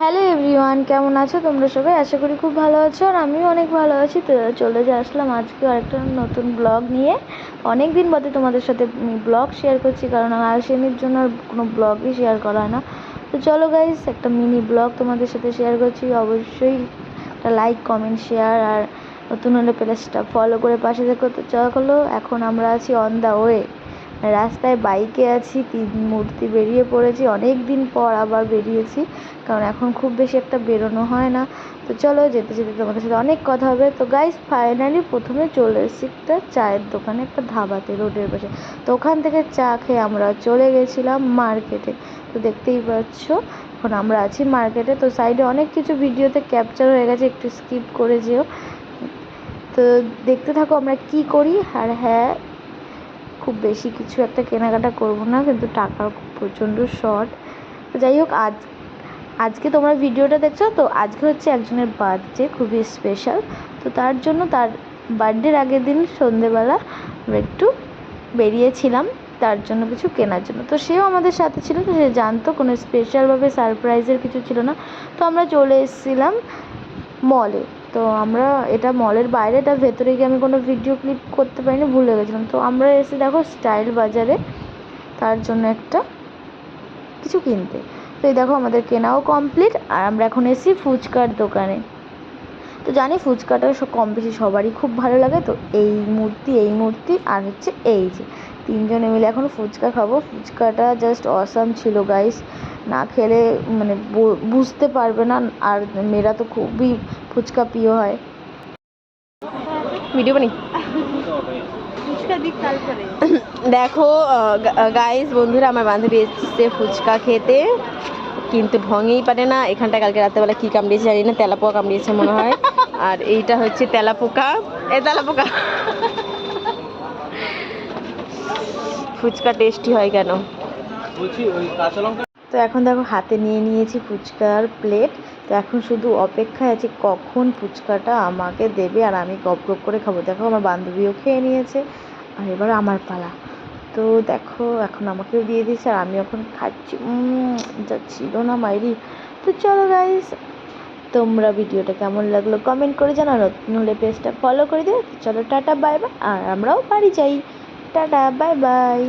Hello everyone, কেমন আছো তোমরা সবাই? আশা করি খুব ভালো আছো, আর আমিও অনেক ভালো আছি। তো চলে আসলাম আজকে আরেকটা নতুন ব্লগ নিয়ে। অনেক দিন বাদে তোমাদের সাথে ব্লগ শেয়ার করছি, কারণ আলসেমির জন্য আর কোনো ব্লগই শেয়ার করা হয় না। তো চলো গাইস, একটা মিনি ব্লগ তোমাদের সাথে শেয়ার করছি। অবশ্যই একটা লাইক, কমেন্ট, শেয়ার, আর নতুন হলে পেজটা ফলো করে পাশে দেখো। তো চলো, এখন আমরা আছি অন দ্য ওয়ে, রাস্তায় বাইকে আছি। 3 মূর্তি বেরিয়ে পড়েছি, অনেক দিন পর আবার বেরিয়েছি, কারণ এখন খুব বেশি একটা বেরোনো হয় না। তো চলো, যেতে যেতে তোমাদের সাথে অনেক কথা হবে। তো গাইস, ফাইনালি প্রথমে চলে এসেছি একটা চায়ের দোকানে, একটা ধাবাতে, রোডের পাশে। তো ওখান থেকে চা খেয়ে আমরা চলে গেছিলাম মার্কেটে। তো দেখতেই পাচ্ছ এখন আমরা আছি মার্কেটে। তো সাইডে অনেক কিছু ভিডিওতে ক্যাপচার হয়ে গেছে, একটু স্কিপ করে যেও। তো দেখতে থাকো আমরা কি করি। আর হ্যাঁ, খুব বেশি কিছু একটা কেনাকাটা করব না, কিন্তু টাকার প্রচণ্ড শর্ট। তো যাই হোক, আজকে তোমরা ভিডিওটা দেখছো, তো আজকে হচ্ছে একজনের বার্থডে, খুবই স্পেশাল। তো তার জন্য, তার বার্থডের আগের দিন সন্ধেবেলা আমরা একটু বেরিয়েছিলাম তার জন্য কিছু কেনার জন্য। তো সেও আমাদের সাথে ছিল, তো সে জানতো কোনো স্পেশালভাবে সারপ্রাইজের কিছু ছিল না। তো আমরা চলে এসেছিলাম মলে। তো আমরা, এটা মলের বাইরে, এটা ভেতরে গিয়ে আমি কোনো ভিডিও ক্লিপ করতে পারিনি, ভুলে গেছিলাম। তো আমরা এসে দেখো স্টাইল বাজারে তার জন্য একটা কিছু কিনতে। তো এই দেখো আমাদের কেনাও কমপ্লিট, আর আমরা এখন এসেছি ফুচকার দোকানে। তো জানি ফুচকাটা কম বেশি সবারই খুব ভালো লাগে। তো এই মূর্তি আর হচ্ছে এই যে 3 জনে মিলে এখন ফুচকা খাবো। ফুচকাটা জাস্ট অসাম ছিল গাইস, না খেলে মানে বুঝতে পারবে না। আর মেয়েরা তো খুবই ফুচকা প্রিয় হয়। ভিডিও বানি দেখো গাইস, বন্ধুরা, আমার বান্ধবী এসছে ফুচকা খেতে, কিন্তু ঢঙেই পারে না। এখানটা কালকে রাত্রেবেলা কী কামড়িয়েছে জানি না, তেলাপোকা কামড়িয়েছে মনে হয়। আর এইটা হচ্ছে তেলাপোকা, তেলাপোকা। ফুচকা টেস্টি হয় কেন? তো এখন দেখো হাতে নিয়ে নিয়েছি ফুচকার প্লেট। তো এখন শুধু অপেক্ষায় আছি কখন ফুচকাটা আমাকে দেবে আর আমি গপ গপ করে খাবো। দেখো আমার বান্ধবীও খেয়ে নিয়েছে, আর এবার আমার পালা। তো দেখো এখন আমাকেও দিয়ে দিয়েছে, আর আমি এখন খাচ্ছি। যা ছিল না মাইরি। তো চলো গাইস, তোমরা ভিডিওটা কেমন লাগলো কমেন্ট করে জানাও, নতুন হলে পেজটা ফলো করে দিও। চলো টাটা বাই বাই, আর আমরাও বাড়ি যাই। Tata bye bye.